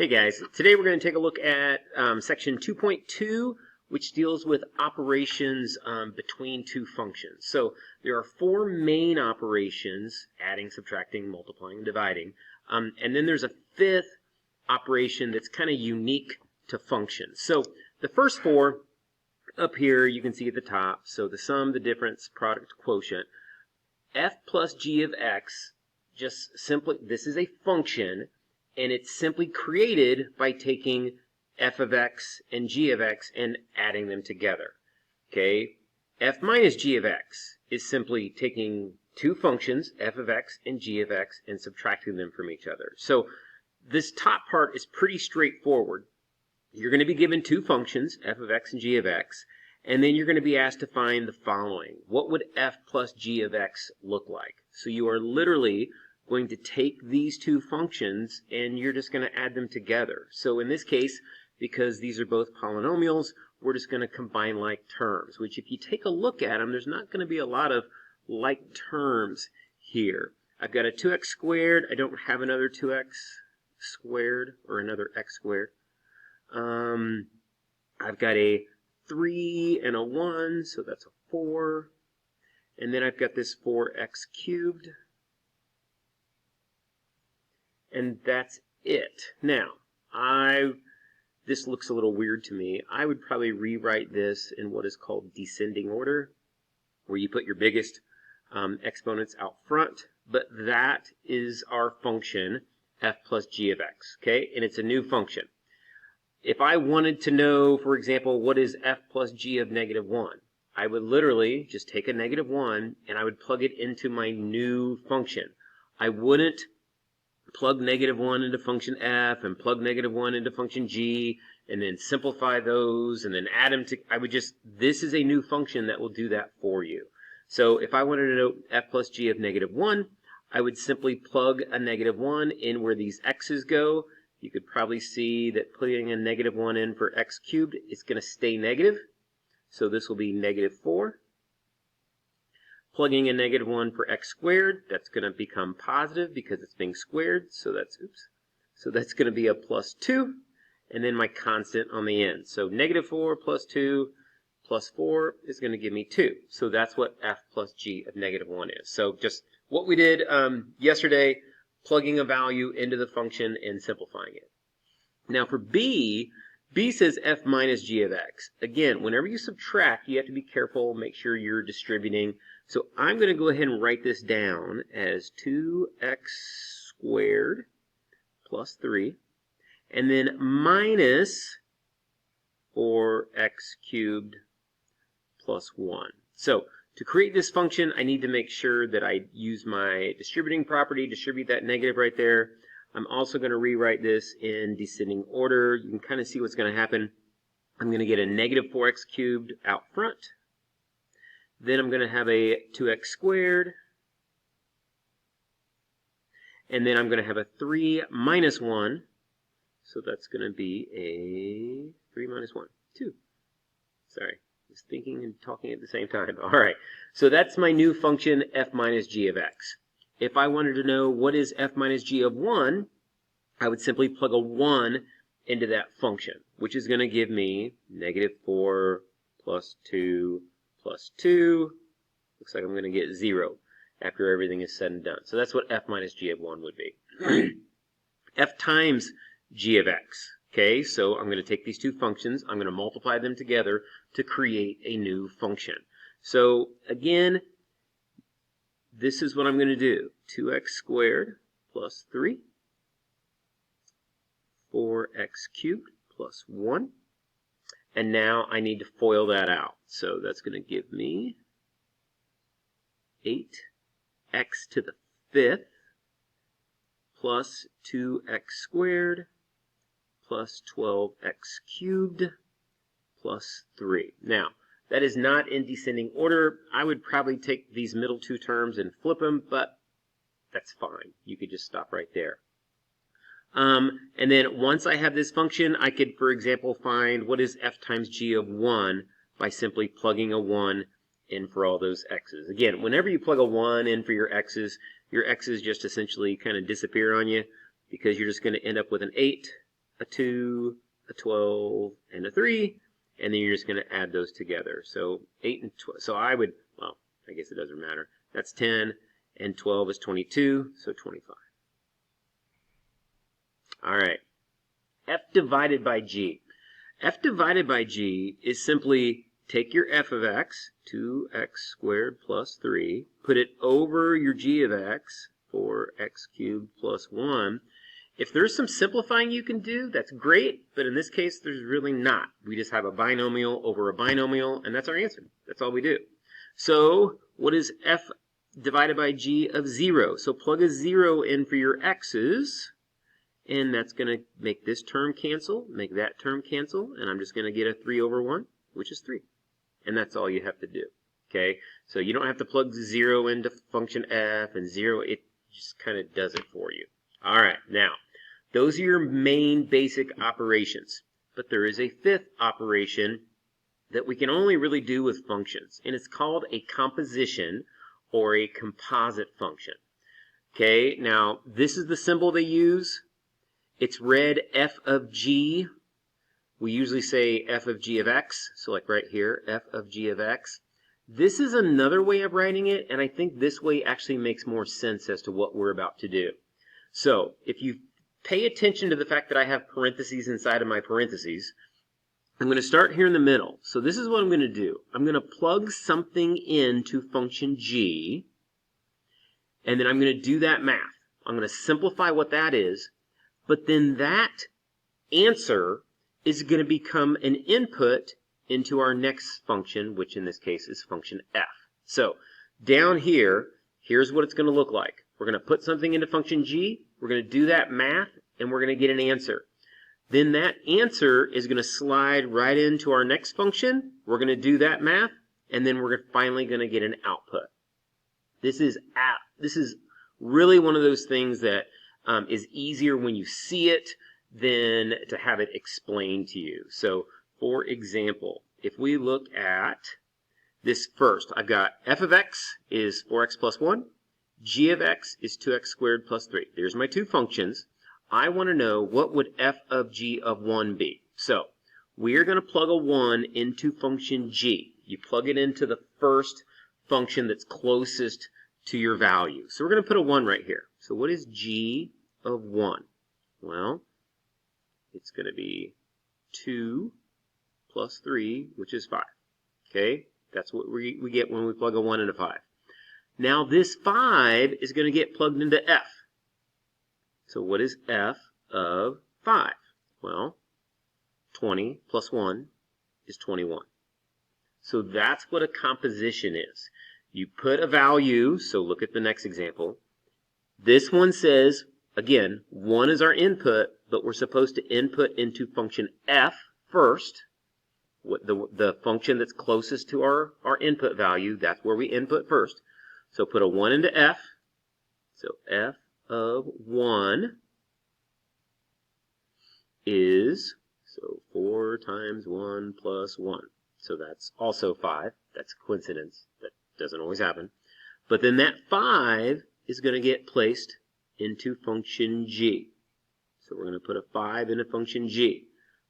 Hey guys, today we're going to take a look at section 2.2, which deals with operations between two functions. So there are four main operations: adding, subtracting, multiplying, and dividing. And then there's a fifth operation that's kind of unique to functions. So the first four up here you can see at the top. So the sum, the difference, product, quotient. F plus g of x, just simply, this is a function, and it's simply created by taking f of x and g of x and adding them together. Okay, f minus g of x is simply taking two functions, f of x and g of x, and subtracting them from each other. So this top part is pretty straightforward. You're going to be given two functions, f of x and g of x, and then you're going to be asked to find the following. What would f plus g of x look like? So you are literally going to take these two functions and you're just going to add them together. So in this case, because these are both polynomials, we're just going to combine like terms, which if you take a look at them, there's not going to be a lot of like terms here. I've got a 2x squared. I don't have another 2x squared or another x squared. I've got a 3 and a 1, so that's a 4. And then I've got this 4x cubed. And that's it. Now, this looks a little weird to me. I would probably rewrite this in what is called descending order, where you put your biggest exponents out front. But that is our function, f plus g of x, okay? And it's a new function. If I wanted to know, for example, what is f plus g of negative 1, I would literally just take a negative 1 and I would plug it into my new function. I wouldn't plug negative 1 into function f and plug negative 1 into function g and then simplify those and then add them to, this is a new function that will do that for you. So if I wanted to know f plus g of negative 1, I would simply plug a negative 1 in where these x's go. You could probably see that putting a negative 1 in for x cubed, it's going to stay negative. So this will be negative 4. Plugging a negative 1 for x squared, that's going to become positive because it's being squared. So that's going to be a plus 2. And then my constant on the end. So negative 4 plus 2 plus 4 is going to give me 2. So that's what f plus g of negative 1 is. So just what we did yesterday, plugging a value into the function and simplifying it. Now for B says f minus g of x. Again, whenever you subtract, you have to be careful, make sure you're distributing. So I'm going to go ahead and write this down as 2x squared plus 3, and then minus 4x cubed plus 1. So to create this function, I need to make sure that I use my distributing property, distribute that negative right there. I'm also going to rewrite this in descending order. You can kind of see what's going to happen. I'm going to get a negative 4x cubed out front. Then I'm going to have a 2x squared. And then I'm going to have a 3 minus 1. So that's going to be a 3 minus 1, 2. Sorry. Just thinking and talking at the same time. All right, so that's my new function, f minus g of x. If I wanted to know what is f minus g of 1, I would simply plug a 1 into that function, which is going to give me negative 4 plus 2 plus 2. Looks like I'm going to get 0 after everything is said and done. So that's what f minus g of 1 would be. F times g of x. Okay, so I'm going to take these two functions, I'm going to multiply them together to create a new function. So again, this is what I'm going to do. 2x squared plus 3, 4x cubed plus 1, and now I need to FOIL that out. So that's going to give me 8x to the 5th plus 2x squared plus 12x cubed plus 3. Now, that is not in descending order. I would probably take these middle two terms and flip them, but that's fine. You could just stop right there. And then once I have this function, I could, for example, find what is f times g of 1 by simply plugging a 1 in for all those x's. Again, whenever you plug a 1 in for your x's just essentially kind of disappear on you because you're just going to end up with an 8 a 2, a 12, and a 3, and then you're just going to add those together. So 8 and 12, so I would, well, I guess it doesn't matter. That's 10, and 12 is 22, so 25. All right, f divided by g. F divided by g is simply take your f of x, 2x squared plus 3, put it over your g of x, 4x cubed plus 1. If there's some simplifying you can do, that's great, but in this case, there's really not. We just have a binomial over a binomial, and that's our answer. That's all we do. So what is f divided by g of 0? So plug a 0 in for your x's, and that's going to make this term cancel, make that term cancel, and I'm just going to get a 3 over 1, which is 3. And that's all you have to do. Okay? So you don't have to plug 0 into function f and 0. It just kind of does it for you. All right. Now, those are your main basic operations. But there is a fifth operation that we can only really do with functions, and it's called a composition or a composite function. Okay? Now, this is the symbol they use. It's read f of g. We usually say f of g of x, so like right here, f of g of x. This is another way of writing it, and I think this way actually makes more sense as to what we're about to do. So, if you pay attention to the fact that I have parentheses inside of my parentheses, I'm going to start here in the middle. So this is what I'm going to do. I'm going to plug something into function g, and then I'm going to do that math. I'm going to simplify what that is, but then that answer is going to become an input into our next function, which in this case is function f. So down here, here's what it's going to look like. We're going to put something into function g, we're going to do that math, and we're going to get an answer. Then that answer is going to slide right into our next function. We're going to do that math, and then we're finally going to get an output. This is really one of those things that is easier when you see it than to have it explained to you. So, for example, if we look at this first, I've got f of x is 4x plus 1, g of x is 2x squared plus 3. There's my two functions. I want to know what would f of g of 1 be. So, we're going to plug a 1 into function g. You plug it into the first function that's closest to your value. So we're going to put a 1 right here. So what is g of 1? Well, it's going to be 2 plus 3, which is 5. Okay? That's what we get when we plug a 1 into 5. Now this 5 is going to get plugged into f. So what is f of 5? Well, 20 plus 1 is 21. So that's what a composition is. You put a value, so look at the next example. This one says, again, 1 is our input, but we're supposed to input into function f first. The function that's closest to our input value, that's where we input first. So put a 1 into f. So f of 1 is, so 4 times 1 plus 1. So that's also 5. That's a coincidence. That doesn't always happen. But then that 5 is going to get placed into function g. So we're going to put a 5 into function g.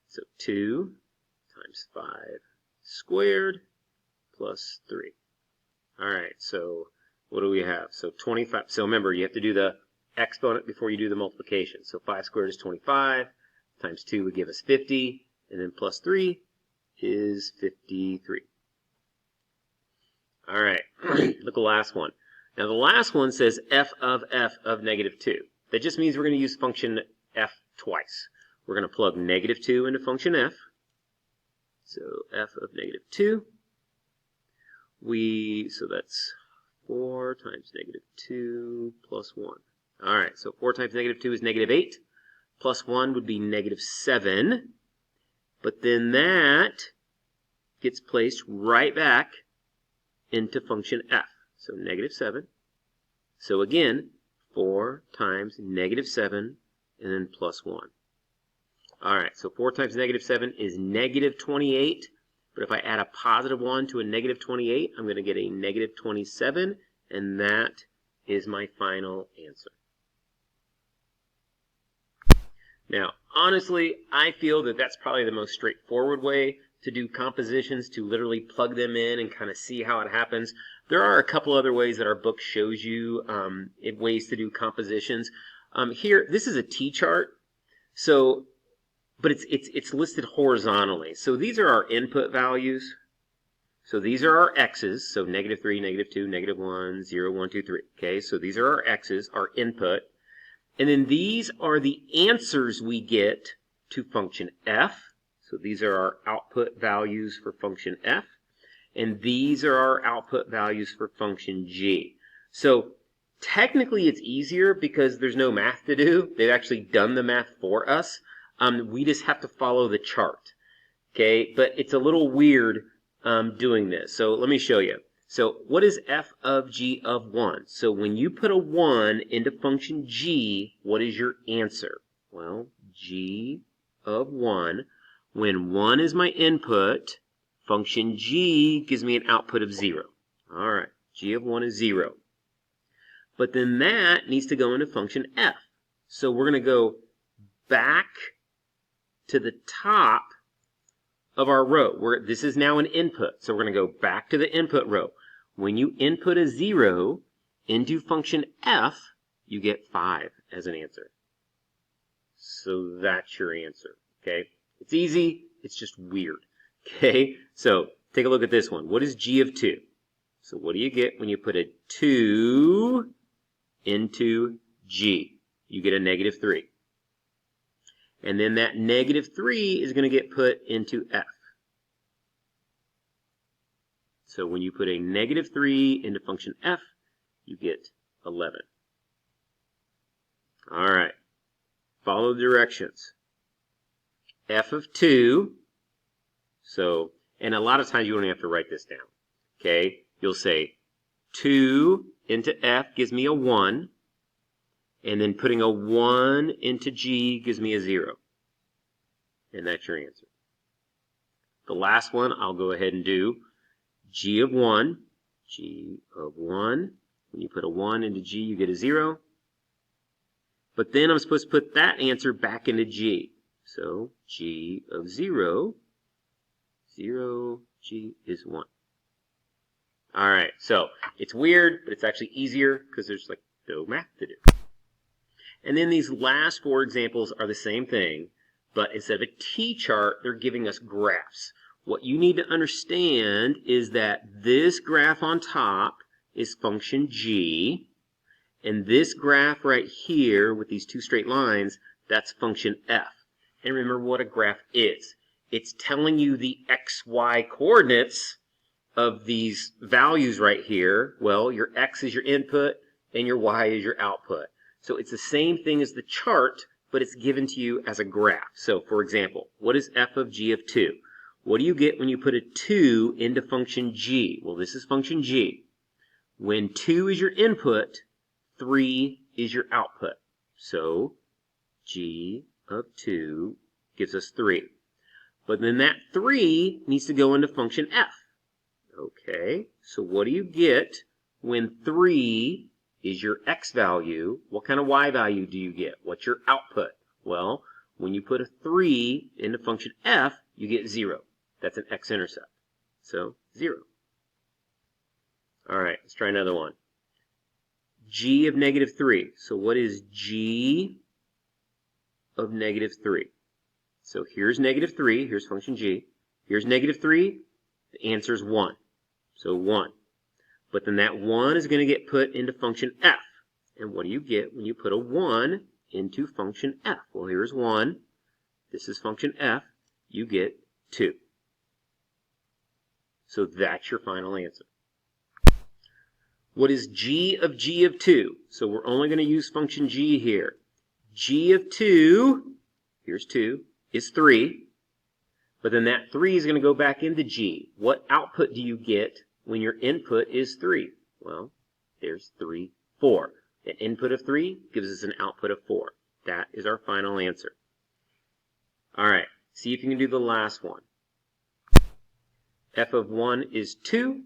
So 2 times 5 squared plus 3. All right, so what do we have? So 25. So remember, you have to do the exponent before you do the multiplication. So 5 squared is 25, times 2 would give us 50, and then plus 3 is 53. All right, look at the last one. Now the last one says f of negative 2. That just means we're going to use function f twice. We're going to plug negative 2 into function f. So f of negative 2. So that's 4 times negative 2 plus 1. All right, so 4 times negative 2 is negative 8. Plus 1 would be negative 7. But then that gets placed right back into function f. So negative 7. So again, 4 times negative 7 and then plus 1. All right, so 4 times negative 7 is negative 28. But if I add a positive 1 to a negative 28, I'm going to get a negative 27. And that is my final answer. Now, honestly, I feel that that's probably the most straightforward way to do compositions, to literally plug them in and kind of see how it happens. There are a couple other ways that our book shows you ways to do compositions. Here, this is a T-chart, so, but it's listed horizontally. So these are our input values. So these are our x's, so -3, -2, -1, 0, 1, 2, 3. Okay, so these are our x's, our input. And then these are the answers we get to function f. So these are our output values for function f. And these are our output values for function g. So technically it's easier because there's no math to do. They've actually done the math for us. We just have to follow the chart. Okay, but it's a little weird doing this. So let me show you. So what is f of g of 1? So when you put a 1 into function g, what is your answer? Well, g of 1. When 1 is my input, function g gives me an output of 0. All right, g of 1 is 0. But then that needs to go into function f. So we're going to go back to the top of our row. This is now an input, so we're going to go back to the input row. When you input a 0 into function f, you get 5 as an answer. So that's your answer, okay? It's easy, it's just weird, okay? So take a look at this one. What is g of 2? So what do you get when you put a 2 into g? You get a -3. And then that -3 is going to get put into f. So when you put a -3 into function f, you get 11. All right. Follow the directions. F of 2. So, and a lot of times you don't have to write this down. Okay? You'll say 2 into f gives me a 1. And then putting a 1 into g gives me a 0. And that's your answer. The last one I'll go ahead and do. G of 1. G of 1. When you put a 1 into g, you get a 0. But then I'm supposed to put that answer back into g. So g of 0, 0, g is 1. All right, so it's weird, but it's actually easier because there's like no math to do. And then these last 4 examples are the same thing, but instead of a T-chart, they're giving us graphs. What you need to understand is that this graph on top is function g, and this graph right here with these 2 straight lines, that's function f. And remember what a graph is. It's telling you the xy coordinates of these values right here. Well, your x is your input and your y is your output. So it's the same thing as the chart, but it's given to you as a graph. So for example, what is f of g of 2? What do you get when you put a 2 into function g? Well, this is function g. When 2 is your input, 3 is your output. So g of 2 gives us 3. But then that 3 needs to go into function f. Okay, so what do you get when 3 is your x value? What kind of y value do you get? What's your output? Well, when you put a 3 into function f, you get 0. That's an x-intercept. So 0. All right, let's try another one. G of -3. So what is g of -3? So here's -3. Here's function g. Here's -3. The answer is 1. So 1. But then that 1 is going to get put into function f. And what do you get when you put a 1 into function f? Well, here's 1. This is function f. You get 2. So that's your final answer. What is g of 2? So we're only going to use function g here. G of 2, here's 2, is 3. But then that 3 is going to go back into g. What output do you get when your input is 3? Well, there's 3, 4. An input of 3 gives us an output of 4. That is our final answer. All right, see if you can do the last one. F of 1 is 2,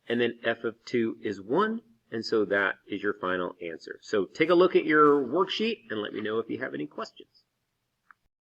and then f of 2 is 1, and so that is your final answer. So take a look at your worksheet and let me know if you have any questions.